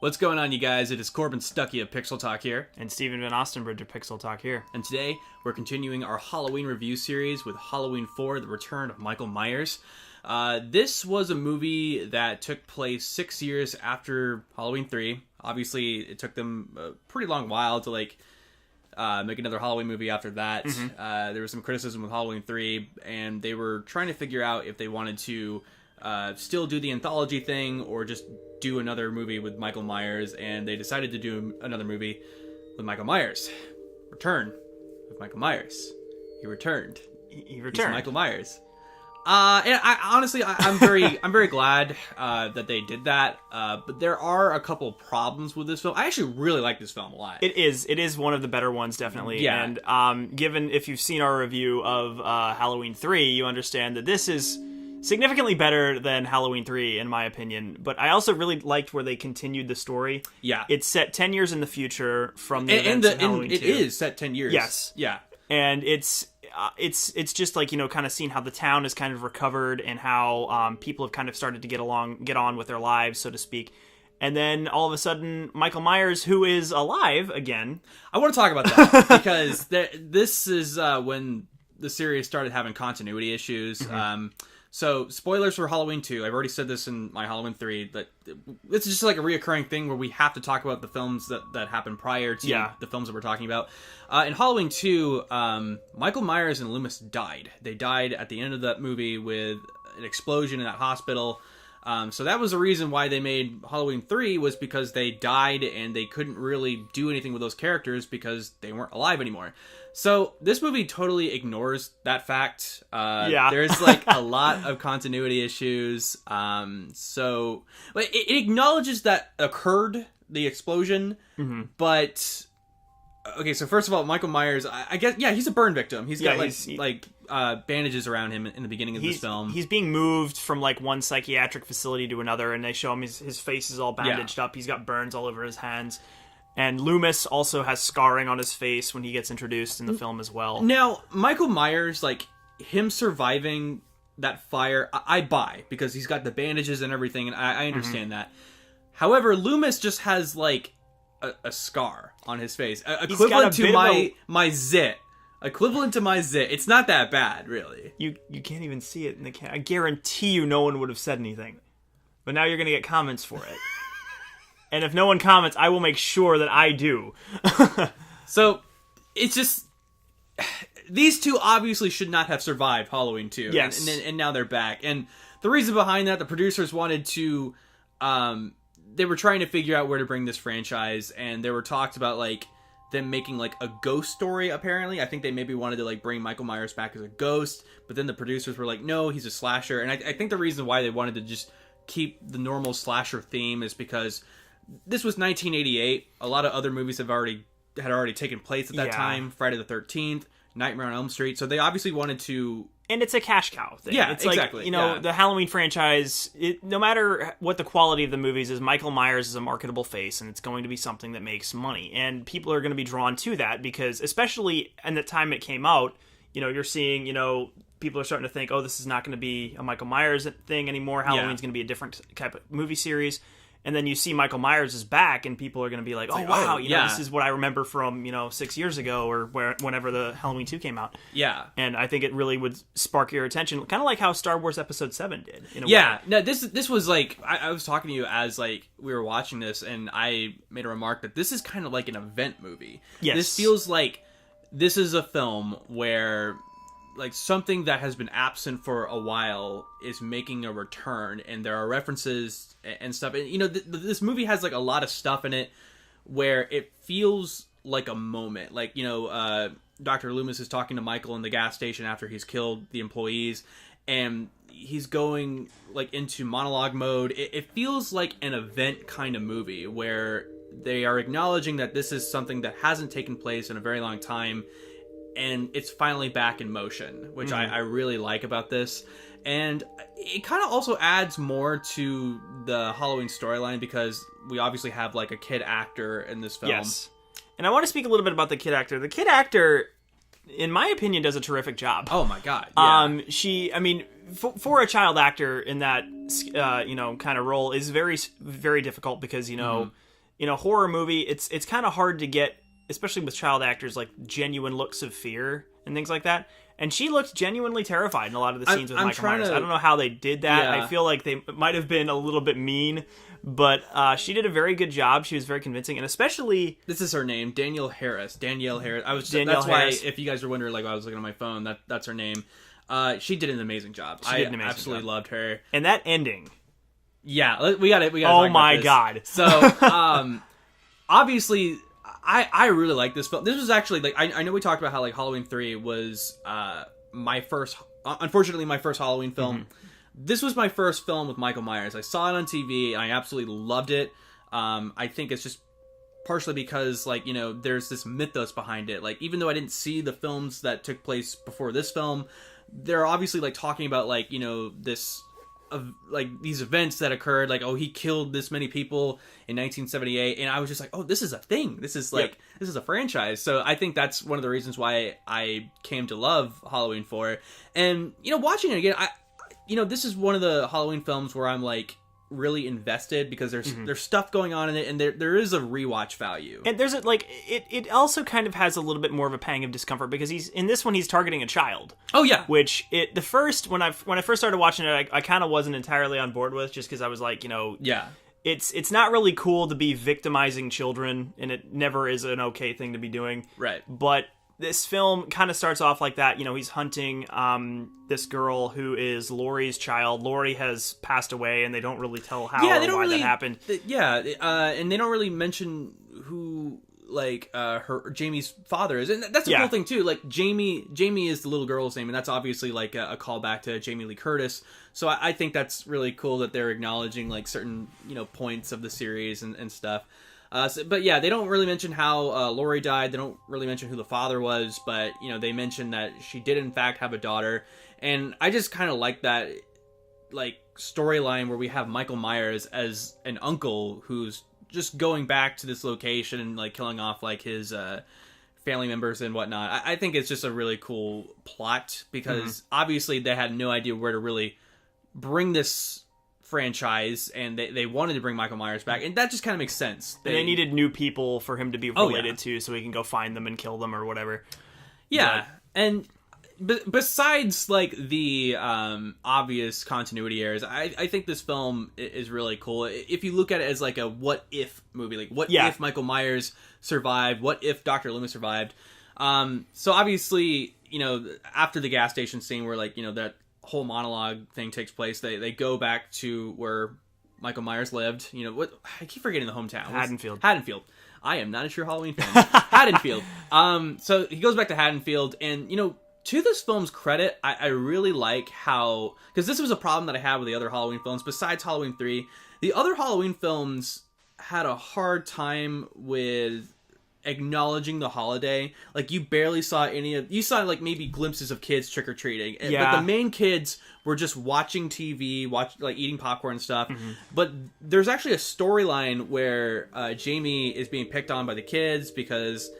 What's going on, you guys? It is Corbin Stuckey of Pixel Talk here. And Stephen Van Ostenbridge of Pixel Talk here. And today, we're continuing our Halloween review series with Halloween 4, The Return of Michael Myers. This was a movie that took place 6 years after Halloween 3. Obviously, it took them a pretty long while to, make another Halloween movie after that. Mm-hmm. There was some criticism with Halloween 3, and they were trying to figure out if they wanted to still do the anthology thing or just do another movie with Michael Myers, and they decided to do another movie with Michael Myers. Return of Michael Myers. He returned. He returned. He's Michael Myers. And I'm very glad that they did that. But there are a couple problems with this film. I actually really like this film a lot. It is one of the better ones, definitely. Yeah. And given if you've seen our review of Halloween 3, you understand that this is significantly better than Halloween 3, in my opinion. But I also really liked where they continued the story. Yeah. It's set 10 years in the future from the events of Halloween 2. It is set 10 years. Yes. Yeah. And it's just like, kind of seeing how the town is kind of recovered and how people have kind of started to get on with their lives, so to speak. And then all of a sudden, Michael Myers, who is alive again. I want to talk about that because this is when the series started having continuity issues. Mm-hmm. So, spoilers for Halloween 2. I've already said this in my Halloween 3, but it's just like a reoccurring thing where we have to talk about the films that happened prior to the films that we're talking about. In Halloween 2, Michael Myers and Loomis died. They died at the end of that movie with an explosion in that hospital. So that was the reason why they made Halloween 3, was because they died and they couldn't really do anything with those characters because they weren't alive anymore. So this movie totally ignores that fact. There's a lot of continuity issues. So it acknowledges that occurred, the explosion, but okay. So first of all, Michael Myers, I guess, he's a burn victim. He's got bandages around him in the beginning of this film. He's being moved from one psychiatric facility to another, and they show him his face is all bandaged up. He's got burns all over his hands. And Loomis also has scarring on his face when he gets introduced in the film as well. Now, Michael Myers, him surviving that fire, I buy, because he's got the bandages and everything, and I understand that. However, Loomis just has, a scar on his face. Equivalent to my zit. Equivalent to my zit. It's not that bad, really. You can't even see it in the camera. I guarantee you no one would have said anything. But now you're going to get comments for it. And if no one comments, I will make sure that I do. So, it's just... These two obviously should not have survived Halloween 2. Yes. And now they're back. And the reason behind that, the producers wanted to... they were trying to figure out where to bring this franchise, and there were talks about, them making, a ghost story, apparently. I think they maybe wanted to, bring Michael Myers back as a ghost, but then the producers were like, no, he's a slasher. And I think the reason why they wanted to just keep the normal slasher theme is because... This was 1988. A lot of other movies had already taken place at that time. Friday the 13th, Nightmare on Elm Street. So they obviously wanted to... And it's a cash cow thing. Yeah, it's exactly. The Halloween franchise, no matter what the quality of the movies is, Michael Myers is a marketable face, and it's going to be something that makes money. And people are going to be drawn to that because, especially in the time it came out, you're seeing, people are starting to think, oh, this is not going to be a Michael Myers thing anymore. Halloween's going to be a different type of movie series. And then you see Michael Myers is back, and people are going to be like, oh, wow, this is what I remember from, 6 years ago, or whenever the Halloween 2 came out. Yeah. And I think it really would spark your attention, kind of like how Star Wars Episode 7 did, in a way. No, this was I was talking to you as, we were watching this, and I made a remark that this is kind of like an event movie. Yes. This feels like this is a film where... something that has been absent for a while is making a return, and there are references and stuff. And, this movie has, a lot of stuff in it where it feels like a moment. Dr. Loomis is talking to Michael in the gas station after he's killed the employees, and he's going, into monologue mode. It feels like an event kind of movie where they are acknowledging that this is something that hasn't taken place in a very long time, and it's finally back in motion, which I really like about this. And it kind of also adds more to the Halloween storyline because we obviously have, a kid actor in this film. Yes. And I want to speak a little bit about the kid actor. The kid actor, in my opinion, does a terrific job. Oh, my God. Yeah. For a child actor in that, kind of role is very, very difficult because, in a horror movie, it's kind of hard to get, especially with child actors, like genuine looks of fear and things like that. And she looked genuinely terrified in a lot of the scenes with Michael Myers. I don't know how they did that. Yeah. I feel like they might have been a little bit mean, but she did a very good job. She was very convincing, and especially this is her name, Danielle Harris. Danielle Harris. Danielle Harris. Why, if you guys were wondering, like, I was looking at my phone, that's her name. She did an amazing job. I absolutely loved her. And that ending. Yeah, we got it. Oh my god! So, obviously, I really like this film. This was actually like I know we talked about how like Halloween 3 was my first, unfortunately, my first Halloween film. Mm-hmm. This was my first film with Michael Myers. I saw it on TV and I absolutely loved it. I think it's just partially because, like, you know, there's this mythos behind it. Like, even though I didn't see the films that took place before this film, they're obviously like talking about, like, you know, this like these events that occurred, like, oh, he killed this many people in 1978, and I was just like, oh, this is a thing. This is like, this is a franchise. So I think that's one of the reasons why I came to love Halloween 4. And, you know, watching it again, you know, this is one of the Halloween films where I'm like really invested because there's stuff going on in it, and there is a rewatch value. And there's it also kind of has a little bit more of a pang of discomfort because he's targeting a child. Oh yeah. Which when I first started watching it, I kind of wasn't entirely on board with, just because I was like, you know, yeah, it's not really cool to be victimizing children, and it never is an okay thing to be doing. Right. But this film kind of starts off like that. You know, he's hunting this girl who is Laurie's child. Laurie has passed away, and they don't really tell how or why that happened. And they don't really mention who, like, Jamie's father is. And that's a cool thing, too. Like, Jamie is the little girl's name, and that's obviously, like, a callback to Jamie Lee Curtis. So I think that's really cool that they're acknowledging, like, certain, you know, points of the series and stuff. But yeah, they don't really mention how Laurie died. They don't really mention who the father was, but, you know, they mention that she did in fact have a daughter. And I just kind of like that, like, storyline where we have Michael Myers as an uncle who's just going back to this location and, like, killing off, like, his family members and whatnot. I think it's just a really cool plot because obviously they had no idea where to really bring this franchise, and they wanted to bring Michael Myers back, and that just kind of makes sense. They needed new people for him to be related to, so he can go find them and kill them or whatever. Yeah, and besides, like, the obvious continuity errors, I think this film is really cool. If you look at it as like a what if movie, like what if Michael Myers survived, what if Dr. Loomis survived. So obviously, you know, after the gas station scene where, like, you know, that whole monologue thing takes place, they go back to where Michael Myers lived. You know, what, I keep forgetting the hometown. Haddonfield. I am not a true Halloween fan. Haddonfield. So he goes back to Haddonfield, and, you know, to this film's credit, I really like how, because this was a problem that I had with the other Halloween films besides Halloween 3. The other Halloween films had a hard time with acknowledging the holiday. Like, you barely saw you saw like maybe glimpses of kids trick-or-treating, but the main kids were just watching TV, like eating popcorn and stuff. But there's actually a storyline where Jamie is being picked on by the kids because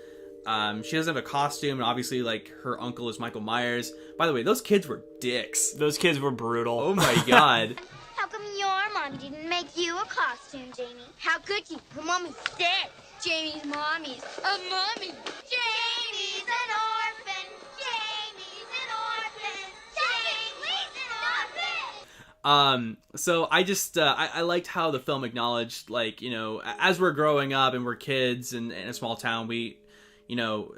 she doesn't have a costume, and obviously, like, her uncle is Michael Myers. By the way, those kids were dicks. Those kids were brutal. Oh my god. How come your mom didn't make you a costume, Jamie? How could you? Her mommy's dead. Jamie's mommy's a mummy. Jamie's an orphan. Jamie's an orphan. Jamie, please an orphan. So I just, I liked how the film acknowledged, like, you know, as we're growing up and we're kids in a small town, we, you know,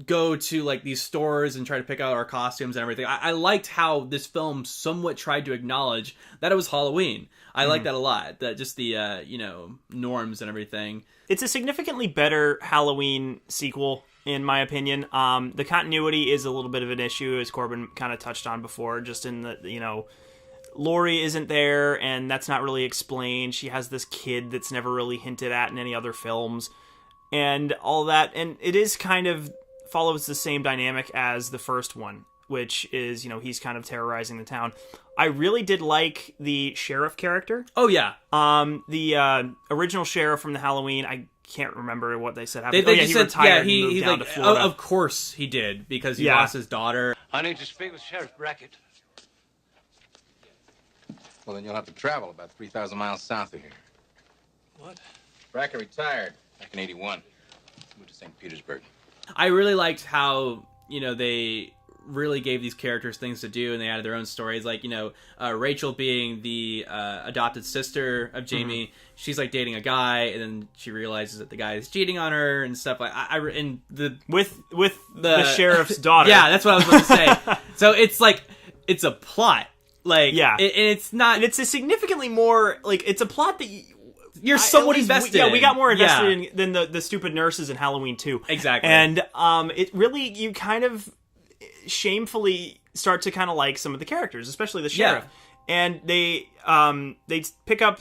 go to, like, these stores and try to pick out our costumes and everything. I liked how this film somewhat tried to acknowledge that it was Halloween. I like that a lot. That just the, you know, norms and everything. It's a significantly better Halloween sequel, in my opinion. The continuity is a little bit of an issue, as Corbin kind of touched on before, just in the, you know, Laurie isn't there, and that's not really explained. She has this kid that's never really hinted at in any other films, and all that. And it is kind of follows the same dynamic as the first one, which is, you know, he's kind of terrorizing the town. I really did like the sheriff character. Oh, yeah. The original sheriff from the Halloween, I can't remember what they said happened. He retired and moved he down like, to Florida. Of course he did, because he lost his daughter. I need to speak with Sheriff Brackett. Well, then you'll have to travel about 3,000 miles south of here. What? Brackett retired back in 81. Moved to St. Petersburg. I really liked how, they really gave these characters things to do, and they added their own stories. Like, Rachel being the adopted sister of Jamie, she's like dating a guy, and then she realizes that the guy is cheating on her and stuff. Like, with the sheriff's daughter. Yeah, that's what I was about to say. So it's like, it's a plot. Like, yeah, and it's not. And it's a significantly more like it's a plot that you're somewhat invested. We got more invested in than the stupid nurses in Halloween 2. Exactly. And it really, you kind of shamefully start to kind of like some of the characters, especially the sheriff. Yeah. And they pick up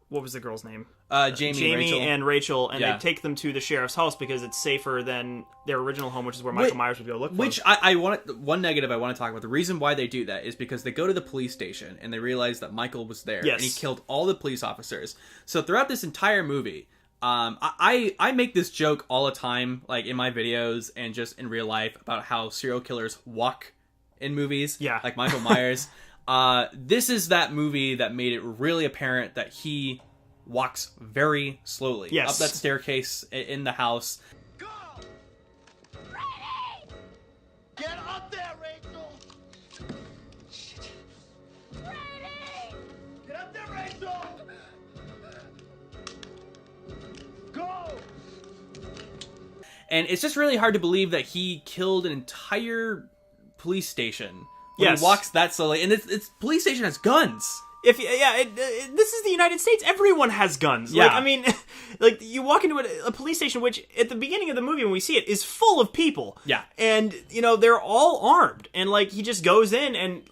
what was the girl's name? Jamie and Rachel, and they take them to the sheriff's house because it's safer than their original home, which is where Michael Myers would go look for Which them. I want. One negative I want to talk about. The reason why they do that is because they go to the police station and they realize that Michael was there, and he killed all the police officers. So throughout this entire movie, I make this joke all the time, like in my videos and just in real life, about how serial killers walk in movies. Yeah, like Michael Myers. This is that movie that made it really apparent that he walks very slowly up that staircase in the house. Go! Ready! Get up there, Rachel! Shit. Ready! Get up there, Rachel! Go! And it's just really hard to believe that he killed an entire police station when he walks that slowly. And this police station has guns. This is the United States. Everyone has guns. Yeah. Like, I mean, like, you walk into a police station, which at the beginning of the movie when we see it is full of people. Yeah. And, they're all armed. And, like, he just goes in and,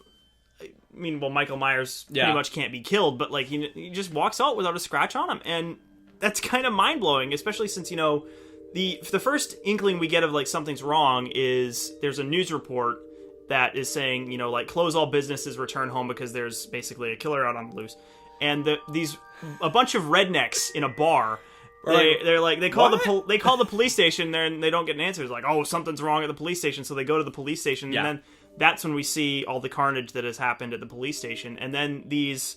I mean, well, Michael Myers pretty much can't be killed, but, like, he just walks out without a scratch on him. And that's kind of mind-blowing, especially since, the first inkling we get of, like, something's wrong is there's a news report that is saying, like, close all businesses, return home because there's basically a killer out on the loose. And a bunch of rednecks in a bar, they call the police station there, and they don't get an answer. It's like, oh, something's wrong at the police station, so they go to the police station, and then that's when we see all the carnage that has happened at the police station. And then these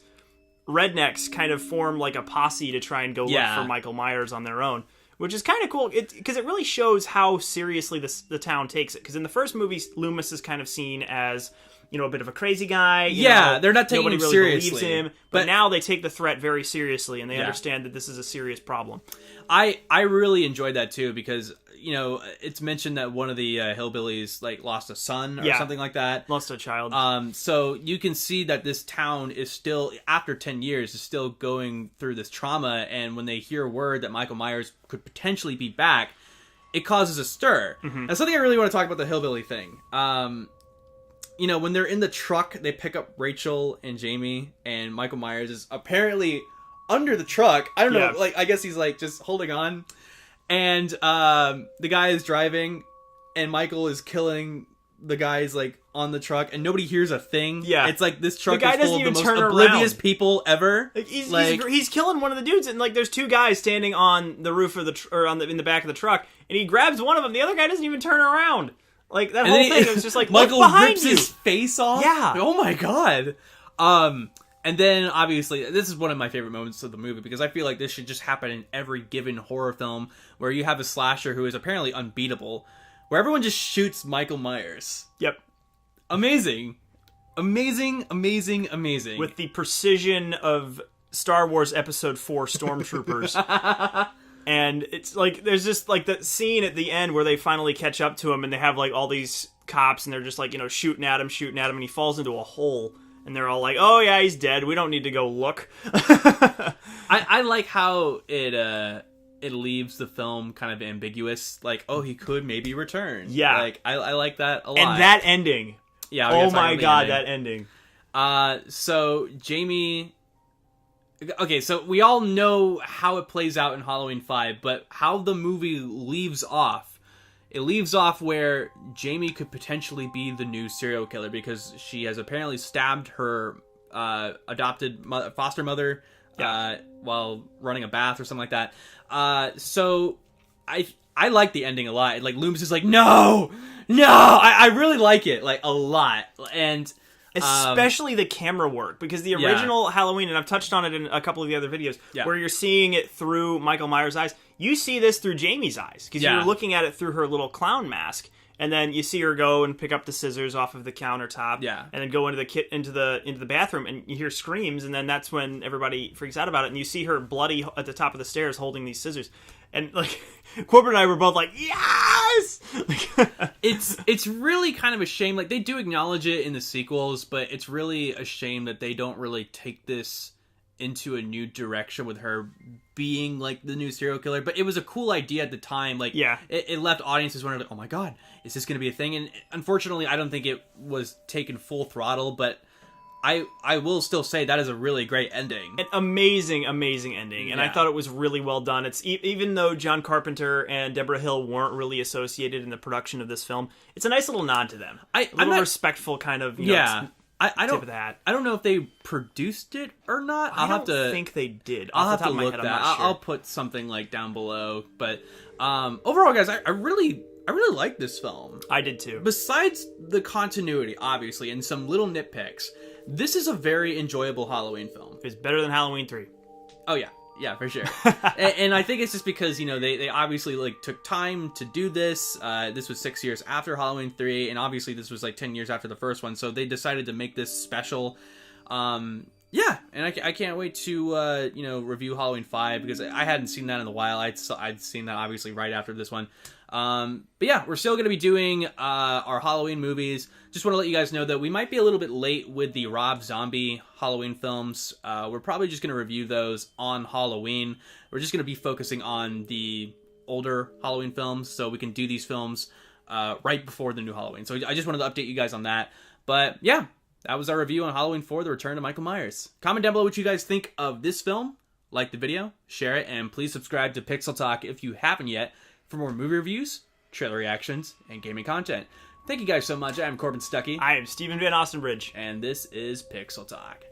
rednecks kind of form like a posse to try and go look for Michael Myers on their own. Which is kind of cool, because it really shows how seriously the town takes it. Because in the first movie, Loomis is kind of seen as, a bit of a crazy guy. They're not taking him really seriously. Believes him, but now they take the threat very seriously, and they understand that this is a serious problem. I really enjoyed that, too, because, it's mentioned that one of the hillbillies, like, lost a son or something like that. Lost a child. So you can see that this town is still, after 10 years, is still going through this trauma, and when they hear word that Michael Myers could potentially be back, it causes a stir. Mm-hmm. And something I really want to talk about the hillbilly thing. When they're in the truck, they pick up Rachel and Jamie, and Michael Myers is apparently under the truck. I don't know, like, I guess he's, like, just holding on. And the guy is driving, and Michael is killing the guys, like, on the truck, and nobody hears a thing. Yeah. It's like this truck is full of the most oblivious people ever. Like, he's killing one of the dudes, and, like, there's two guys standing on the roof of in the back of the truck, and he grabs one of them. The other guy doesn't even turn around. Like, that whole thing is just like, Michael look behind rips you. his face off. Yeah. Oh my god. And then, obviously, this is one of my favorite moments of the movie, because I feel like this should just happen in every given horror film where you have a slasher who is apparently unbeatable, where everyone just shoots Michael Myers. Yep. Amazing. Amazing, amazing, amazing. With the precision of Star Wars Episode 4 Stormtroopers. And it's like, there's just like that scene at the end where they finally catch up to him, and they have like all these cops, and they're just like, shooting at him, and he falls into a hole. And they're all like, oh yeah, he's dead. We don't need to go look. I like how it leaves the film kind of ambiguous. Like, oh, he could maybe return. Yeah. Like, I like that a lot. And that ending. Yeah. Oh my god, that ending. So Jamie... Okay, so we all know how it plays out in Halloween 5, but how the movie leaves off... It leaves off where Jamie could potentially be the new serial killer, because she has apparently stabbed her adopted foster mother while running a bath or something like that. So I like the ending a lot. Like, Loomis is like, no! I really like it, like, a lot. And Especially the camera work, because the original Halloween, and I've touched on it in a couple of the other videos, where you're seeing it through Michael Myers' eyes. You see this through Jamie's eyes, because you're looking at it through her little clown mask, and then you see her go and pick up the scissors off of the countertop, and then go into the bathroom, and you hear screams, and then that's when everybody freaks out about it, and you see her bloody at the top of the stairs holding these scissors. And like Corbin and I were both like, yes! It's really kind of a shame. Like, they do acknowledge it in the sequels, but it's really a shame that they don't really take this into a new direction with her being like the new serial killer. But it was a cool idea at the time. Like, it left audiences wondering, like, oh my god, is this going to be a thing? And unfortunately, I don't think it was taken full throttle, but I will still say that is a really great ending. An amazing ending, and I thought it was really well done. It's even though John Carpenter and Deborah Hill weren't really associated in the production of this film, it's a nice little nod to them. I'm not respectful kind of I don't know if they produced it or not. I don't think they did. I'll have to look that. I'll put something like down below. But overall, guys, I really like this film. I did too. Besides the continuity, obviously, and some little nitpicks, this is a very enjoyable Halloween film. It's better than Halloween 3. Oh yeah. Yeah, for sure. and I think it's just because, they obviously like took time to do this. This was 6 years after Halloween 3, and obviously this was like 10 years after the first one, so they decided to make this special. And I can't wait to review Halloween 5, because I hadn't seen that in a while. I'd seen that obviously right after this one. But yeah, we're still going to be doing our Halloween movies. Just want to let you guys know that we might be a little bit late with the Rob Zombie Halloween films. We're probably just going to review those on Halloween. We're just going to be focusing on the older Halloween films, so we can do these films right before the new Halloween. So I just wanted to update you guys on that. But yeah, that was our review on Halloween 4, The Return to Michael Myers. Comment down below what you guys think of this film. Like the video, share it, and please subscribe to Pixel Talk if you haven't yet for more movie reviews, trailer reactions, and gaming content. Thank you guys so much. I'm Corbin Stuckey. I am Stephen Van Ostenbridge. And this is Pixel Talk.